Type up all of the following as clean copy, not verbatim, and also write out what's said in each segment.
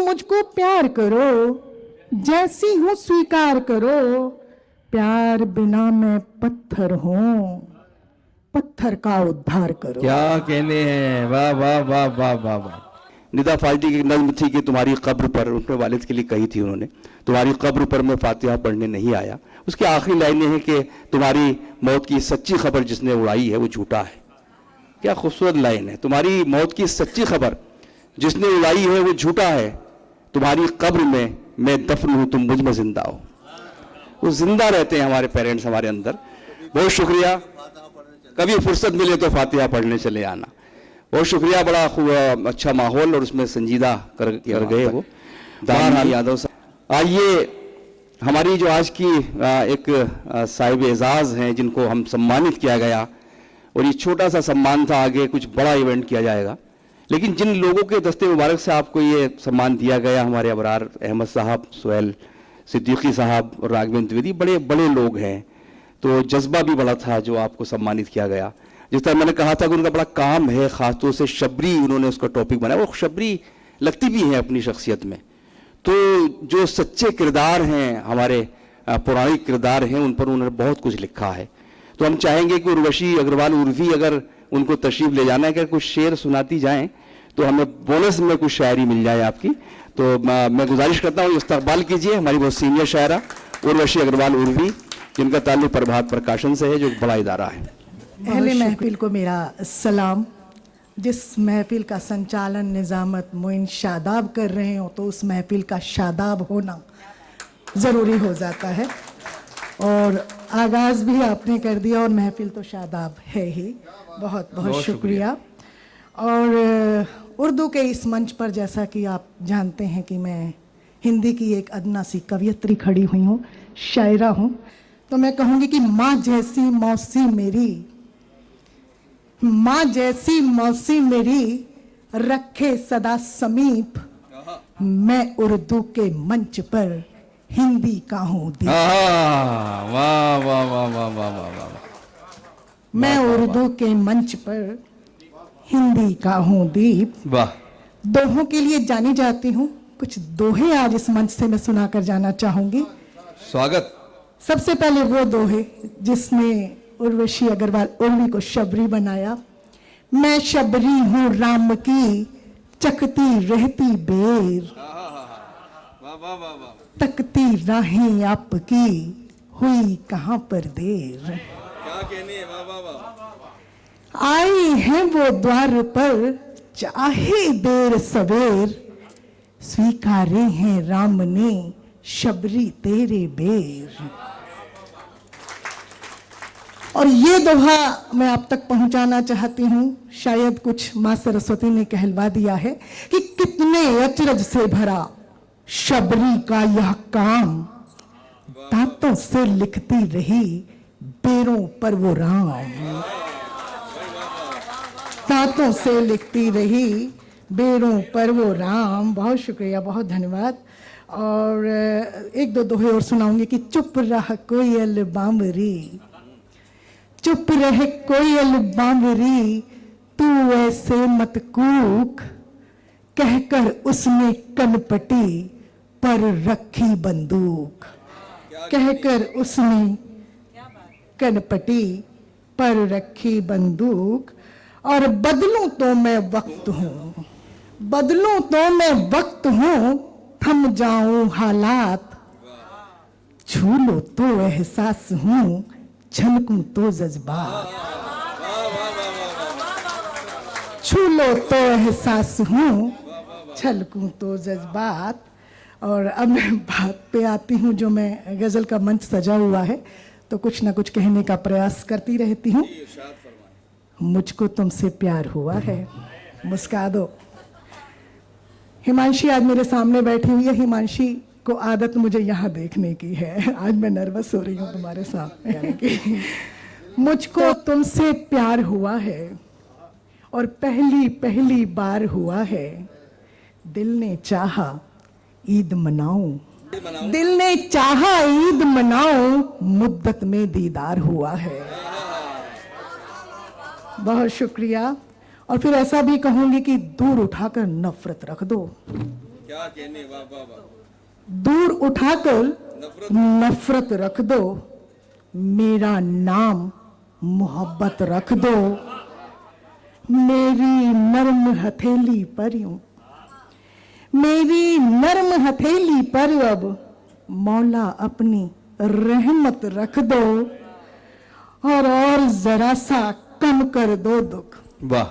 मुझको प्यार करो, जैसी हूं स्वीकार करो, प्यार बिना मैं पत्थर हूं, पत्थर का उद्धार करो। क्या कहने हैं, वाह वाह वाह वाह वाह वाह। निदा फाल्टी की नज़्म थी कि तुम्हारी कब्र पर, अपने वालिद के लिए कही थी उन्होंने, तुम्हारी कब्र पर मैं फातिहा पढ़ने नहीं आया। उसकी आखिरी लाइनें हैं कि तुम्हारी मौत की सच्ची खबर जिसने उड़ाई है वो झूठा है। क्या खूबसूरत लाइन है। तुम्हारी मौत की सच्ची खबर जिसने उड़ाई है वो झूठा है, तुम्हारी कब्र में मैं दफन हूं, तुम मुझ में जिंदा हो। वो जिंदा रहते हैं हमारे पेरेंट्स हमारे अंदर। बहुत शुक्रिया। कभी फुर्सत मिले तो फातिहा पढ़ने चले आना। बहुत शुक्रिया। बड़ा खूब अच्छा माहौल और उसमें संजीदा कर गए वो दानिश यादव साहब। आइए, हमारी जो आज की एक साहिब एजाज़ हैं जिनको हम सम्मानित किया गया, और ये छोटा सा सम्मान था, आगे कुछ बड़ा इवेंट किया जाएगा, लेकिन जिन लोगों के दस्ते मुबारक से आपको ये सम्मान दिया गया, हमारे अबरार अहमद साहब, सुहेल सिद्दीकी साहब और राघवेंद्र द्विवेदी, बड़े बड़े लोग हैं, तो जज्बा भी बड़ा था जो आपको सम्मानित किया गया। जिस तरह मैंने कहा था कि उनका बड़ा काम है, ख़ासतौर से शबरी उन्होंने उसका टॉपिक बनाया, वो शबरी लगती भी हैं अपनी शख्सियत में। तो जो सच्चे किरदार हैं, हमारे पौराणिक किरदार हैं, उन पर उन्होंने बहुत कुछ लिखा है। तो हम चाहेंगे कि उर्वशी अग्रवाल उर्वी, अगर उनको तशरीफ़ ले जाना है, अगर कुछ शेर सुनाती जाएं तो हमें बोनस में कुछ शायरी मिल जाए आपकी। तो मैं गुजारिश करता हूँ इस्तकबाल कीजिए हमारी बहुत सीनियर शायरा उर्वशी अग्रवाल उर्वी, जिनका ताल्लुक प्रभात प्रकाशन से है, जो बड़ा इदारा है। अहले महफिल को मेरा सलाम। जिस महफिल का संचालन निजामत मोइन शादाब कर रहे हो, तो उस महफिल का शादाब होना ज़रूरी हो जाता है, और आगाज़ भी आपने कर दिया और महफिल तो शादाब है ही। बहुत बहुत शुक्रिया। और उर्दू के इस मंच पर, जैसा कि आप जानते हैं कि मैं हिंदी की एक अदना सी कवियत्री खड़ी हुई हूँ, शायरा हूँ, तो मैं कहूँगी कि माँ जैसी मौसी मेरी, माँ जैसी मौसी मेरी रखे सदा समीप, मैं उर्दू के मंच पर हिंदी का हूँ दीप। वाह वाह वाह वाह वाह वाह वाह। मैं उर्दू के मंच पर हिंदी का हूँ दीप। वाह। दोहों के लिए जानी जाती हूँ, कुछ दोहे आज इस मंच से मैं सुनाकर जाना चाहूंगी। स्वागत। सबसे पहले वो दोहे जिसने उर्वशी अग्रवाल उर्वी को शबरी बनाया। मैं शबरी हूँ राम की, चखती रहती बेर, तकती राहें आपकी, हुई कहाँ पर देर। क्या कहने, वाह वाह वाह। आई हैं वो द्वार पर, चाहे देर सवेर, स्वीकारे हैं राम ने शबरी तेरे बेर। और ये दोहा मैं आप तक पहुंचाना चाहती हूं, शायद कुछ मां सरस्वती ने कहलवा दिया है कि कितने अचरज से भरा शबरी का यह काम, दांतों से लिखती रही बेरों पर वो राम, दांतों से लिखती रही बेरों पर वो राम। बहुत शुक्रिया, बहुत धन्यवाद। और एक दो दोहे और सुनाऊंगी कि चुप रह कोयल बांबरी, चुप रह कोयल बांबरी, तू ऐसे मत कूक, कहकर उसने कनपटी पर रखी बंदूक, कहकर उसने कनपटी पर रखी बंदूक। और बदलूं तो मैं वक्त हूं, बदलूं तो मैं वक्त हूं, थम जाऊं हालात, छू लो तो एहसास हूं, झलकूं तो जज्बात, छू लो तो एहसास हूं, झलकूं तो जज्बात। और अब मैं बात पे आती हूँ, जो मैं गज़ल का मंच सजा हुआ है तो कुछ ना कुछ कहने का प्रयास करती रहती हूँ। मुझको तुमसे प्यार हुआ है, मुस्का दो। हिमांशी आज मेरे सामने बैठी हुई है। हिमांशी को आदत मुझे यहाँ देखने की है, आज मैं नर्वस हो रही हूँ तुम्हारे सामने, यानी कि मुझको तुमसे प्यार हुआ है और पहली पहली बार हुआ है, दिल ने चाहा ईद मनाऊं, दिल ने चाहा ईद मनाऊं, मुद्दत में दीदार हुआ है। बहुत शुक्रिया। और फिर ऐसा भी कहूंगी कि दूर उठाकर नफरत रख दो, क्या कहने, वाह वाह वाह। दूर उठाकर नफरत रख दो, मेरा नाम मोहब्बत रख दो। मेरी नर्म हथेली पर यूं, मेरी नर्म हथेली पर अब मौला अपनी रहमत रख दो, और जरा सा कम कर दो दुख, वाह,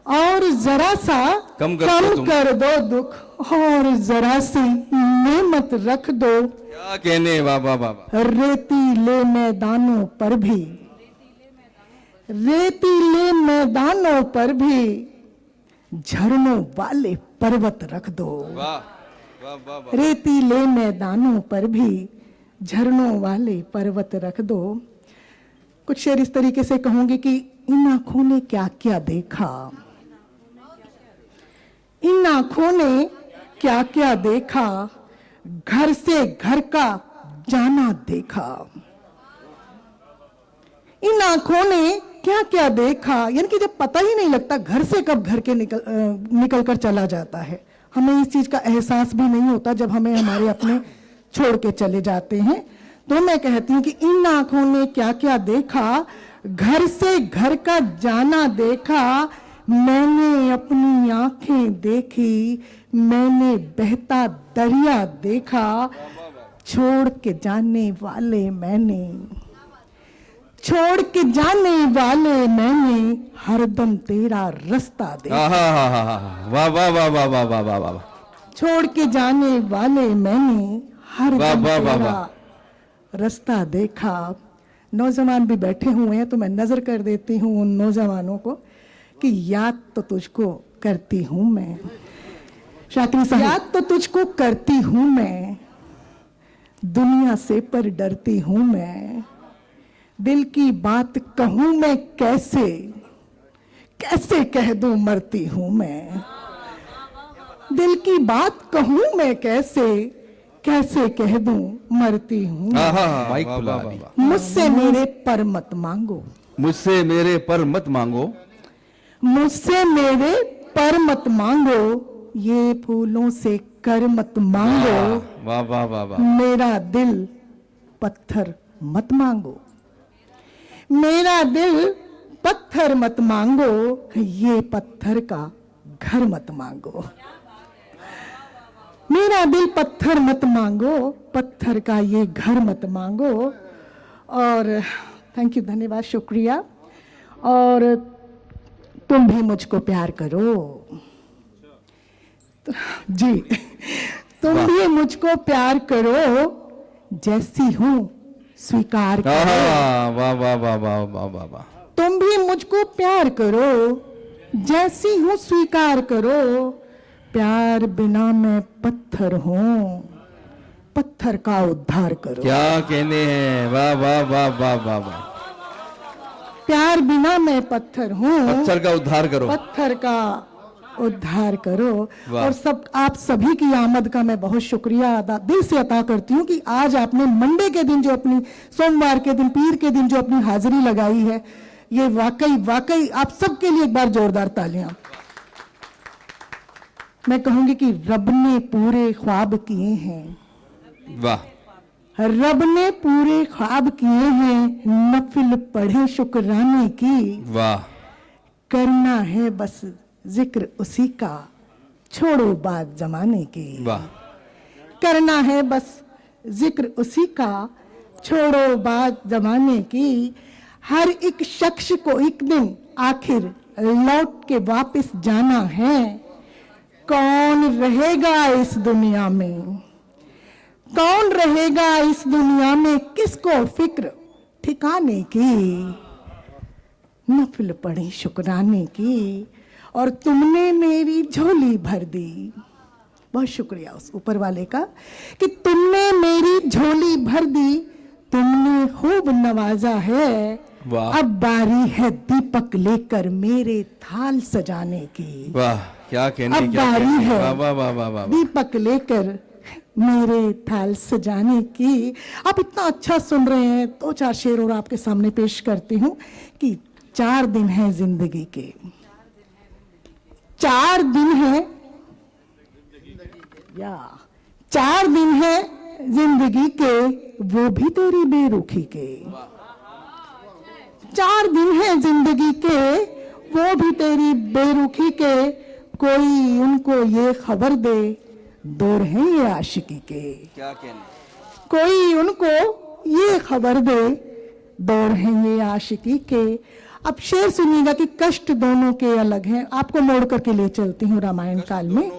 और जरा सा कम कर दो दुख, और जरा सी नेमत रख दो। क्या कहने, वाह वाह वाह वाह। रेतीले मैदानों पर भी, रेतीले मैदानों पर भी झरनों वाले पर्वत रख दो। वाह वाह वाह वाह। रेतीले मैदानों पर भी झरनों वाले पर्वत रख दो। कुछ शेर इस तरीके से कहूंगी कि इन आंखों ने क्या क्या देखा, इन आंखों ने क्या क्या देखा, घर से घर का जाना देखा। इन आंखों ने क्या क्या देखा, यानी कि जब पता ही नहीं लगता घर से कब घर के निकल कर चला जाता है। हमें इस चीज का एहसास भी नहीं होता जब हमें हमारे अपने छोड़ के चले जाते हैं। तो मैं कहती हूँ कि इन आंखों ने क्या क्या देखा, घर से घर का जाना देखा। मैंने अपनी आंखें देखी, मैंने बहता दरिया देखा, छोड़ के जाने वाले मैंने, छोड़ के जाने वाले मैंने हरदम तेरा रास्ता देखा। वाह वाह वाह वाह वाह वाह वाह वाह। छोड़ के जाने वाले मैंने हरदम तेरा रास्ता देखा। नौजवान भी बैठे हुए हैं तो मैं नजर कर देती हूँ उन नौजवानों को कि याद तो तुझको करती हूँ मैं, शाकिर साहब, याद तो तुझको करती हूँ मैं, दुनिया से पर डरती हूँ मैं। दिल की बात कहूँ मैं कैसे, कैसे कह दूं मरती हूँ मैं। दिल की बात कहूँ मैं कैसे, कैसे कह दूं मरती हूँ। माइक खुला अभी। मुझसे मेरे पर मत मांगो, मुझसे मेरे पर मत मांगो, मुझसे मेरे पर मत मांगो, ये फूलों से कर मत मांगो। वाह वाह वाह वाह। मेरा दिल पत्थर मत मांगो, मेरा दिल पत्थर मत मांगो, ये पत्थर का घर मत मांगो। मेरा दिल पत्थर मत मांगो, पत्थर का ये घर मत मांगो। और थैंक यू, धन्यवाद, शुक्रिया। और तुम भी मुझको प्यार करो जी, तुम भी मुझको प्यार करो, जैसी हूं स्वीकार करो। वाह वाह वाह वाह वाह वाह वाह। तुम भी मुझको प्यार करो, जैसी हूं स्वीकार करो। प्यार बिना मैं पत्थर हूं, पत्थर का उद्धार करो। क्या कहने हैं, वाह वाह वाह वाह वाह वाह। प्यार बिना मैं पत्थर हूं, पत्थर का उद्धार करो, पत्थर का उद्धार करो। और सब आप सभी की आमद का मैं बहुत शुक्रिया दिल से अदा करती हूँ कि आज आपने मंडे के दिन जो अपनी, सोमवार के दिन, पीर के दिन जो अपनी हाजिरी लगाई है, ये वाकई वाकई आप सबके लिए एक बार जोरदार तालियां। मैं कहूंगी कि रब ने पूरे ख्वाब किए हैं, वाह, रब ने पूरे ख्वाब किए हैं, नफिल पढ़े शुक्राने की। वाह, करना है बस जिक्र उसी का, छोड़ो बात जमाने की। वाह, करना है बस जिक्र उसी का, छोड़ो बात जमाने की। हर एक शख्स को एक दिन आखिर लौट के वापस जाना है। कौन रहेगा इस दुनिया में, कौन रहेगा इस दुनिया में, किसको फिक्र ठिकाने की। नफिल पढ़ी शुक्राने की और तुमने मेरी झोली भर दी। बहुत शुक्रिया उस ऊपर वाले का कि तुमने मेरी झोली भर दी, तुमने खूब नवाजा है। अब बारी है दीपक लेकर मेरे थाल सजाने की। वाह, क्या कहने, अब बारी है वाह वाह वाह वाह वाह, दीपक लेकर मेरे थाल सजाने की। आप इतना अच्छा सुन रहे हैं, दो चार शेर और आपके सामने पेश करती हूँ कि 4 दिन हैं जिंदगी के, 4 दिन हैं शुक्रिया। 4 दिन है जिंदगी के, वो भी तेरी बेरुखी के। 4 दिन है जिंदगी के, वो भी तेरी बेरुखी के। कोई उनको ये खबर दे, दौर है ये आशिकी के। क्या कहने, कोई उनको ये खबर दे, दौर है ये आशिकी के। अब शेर सुनिएगा कि कष्ट दोनों के अलग हैं। आपको मोड़ करके ले चलती हूँ रामायण काल में।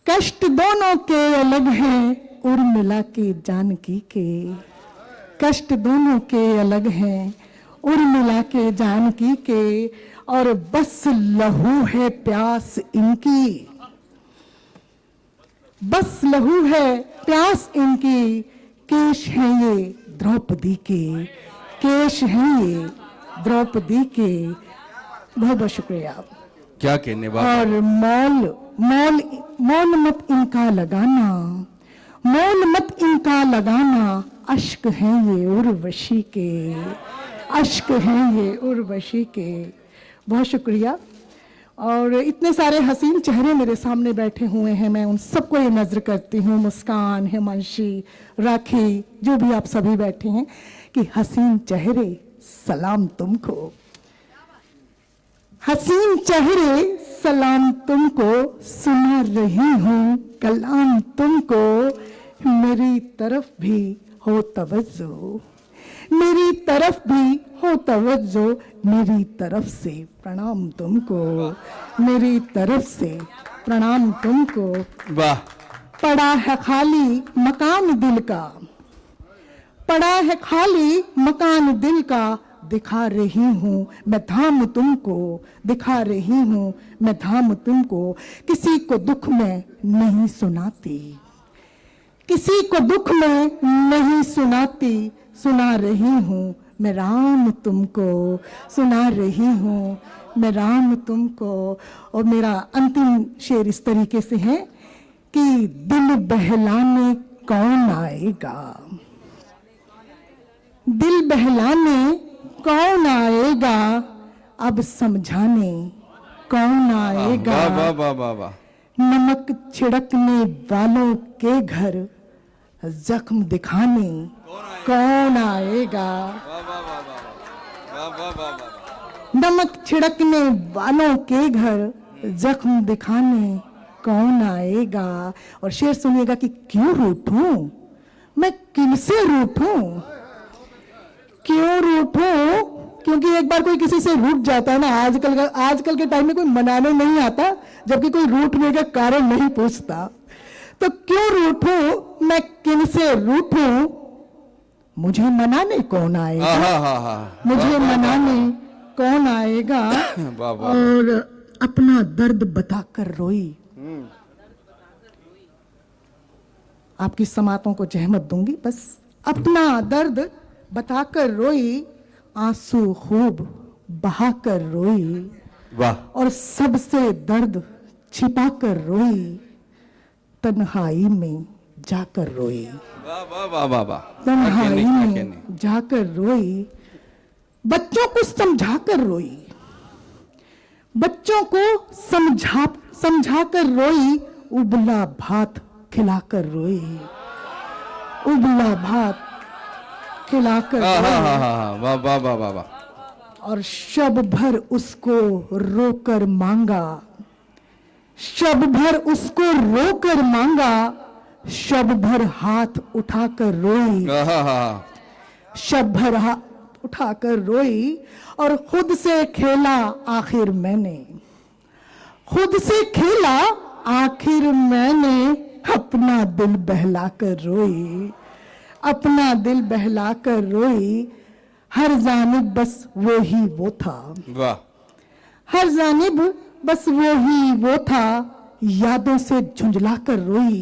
कष्ट दोनों के अलग हैं, उर्मिला के जानकी के। कष्ट दोनों के अलग हैं, उर्मिला के जानकी के। और बस लहू है प्यास इनकी, बस लहू है प्यास इनकी। केश हैं ये द्रौपदी के, केश हैं ये द्रौपदी के। बहुत बहुत शुक्रिया। क्या कहने बाबा। और मोल मत इनका लगाना, मोल मत इनका लगाना। अश्क हैं ये उर्वशी के, अश्क हैं ये उर्वशी के। बहुत शुक्रिया। और इतने सारे हसीन चेहरे मेरे सामने बैठे हुए हैं, मैं उन सबको ये नजर करती हूँ, मुस्कान, हिमांशी, राखी, जो भी आप सभी बैठे हैं, कि हसीन चेहरे सलाम तुमको, हसीन चेहरे सलाम तुमको। सुना रही हूँ कलाम तुमको, मेरी तरफ भी हो तवज्जो, मेरी तरफ भी हो तवज्जो। मेरी तरफ से प्रणाम तुमको, मेरी तरफ से प्रणाम तुमको। वाह। पड़ा है खाली मकान दिल का, पड़ा है खाली मकान दिल का। दिखा रही हूँ मैं धाम तुमको, दिखा रही हूँ मैं धाम तुमको। किसी को दुख में नहीं सुनाती, किसी को दुख में नहीं सुनाती। सुना रही हूँ मैं राम तुमको, सुना रही हूँ मैं राम तुमको। और मेरा अंतिम शेर इस तरीके से है कि दिल बहलाने कौन आएगा, दिल बहलाने कौन आएगा। अब समझाने कौन आएगा। वाह वाह वाह वाह। नमक छिड़कने वालों के घर जख्म दिखाने कौन आएगा। नमक छिड़कने वालों के घर जख्म दिखाने कौन आएगा। और शेर सुनिएगा कि क्यों रूठूं मैं, किनसे रूठूं, क्यों रूठूं। क्योंकि एक बार कोई किसी से रूठ जाता है ना, आजकल के टाइम में कोई मनाने नहीं आता, जबकि कोई रूठने का कारण नहीं पूछता। तो क्यों रूठूं मैं, किनसे रूठूं, मुझे मनाने कौन आएगा, मुझे मनाने कौन आएगा। और अपना दर्द बताकर रोई, आपकी समातों को जहमत दूंगी, बस अपना दर्द बताकर रोई। आंसू खूब बहाकर रोई, वाह। और सबसे दर्द छिपाकर रोई। तन्हाई में जाकर रोई, वाह वाह वाह वाह वाह। तन्हाई में जाकर रोई। बच्चों को समझाकर रोई, बच्चों को समझाकर रोई। उबला भात खिलाकर रोई, उबला भात खिलाकर रोई। वाह वाह वाह वाह वाह। और शब भर उसको रोकर मांगा, शब भर उसको रोकर मांगा। शब भर हाथ उठाकर रोई, शब भर हाथ उठाकर रोई। और खुद से खेला आखिर मैंने, खुद से खेला आखिर मैंने। अपना दिल बहलाकर रोई, अपना दिल बहलाकर रोई। हर जानिब बस वो ही वो था, वाह। हर जानिब बस वो ही वो था। यादों से झुंझलाकर रोई,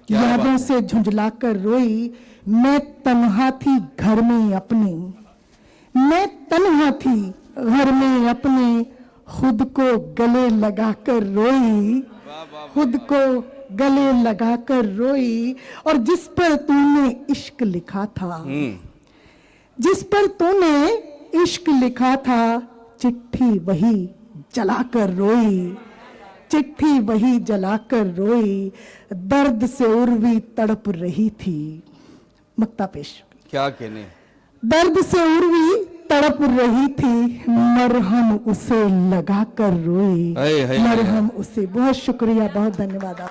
यादों से झुंझलाकर रोई। मैं तन्हा थी घर में अपने, मैं तन्हा थी घर में अपने। खुद को गले लगाकर रोई, खुद को गले लगाकर रोई। और जिस पर तूने इश्क लिखा था, जिस पर तूने इश्क लिखा था। चिट्ठी वही जलाकर रोई, चिट्ठी वही जलाकर रोई, दर्द से उर्वी तड़प रही थी। मक्ता पेश। क्या कहने। दर्द से उर्वी तड़प रही थी, मरहम उसे लगा कर रोई। हाय, हाय, हाय। मरहम उसे। बहुत शुक्रिया, बहुत धन्यवाद आप।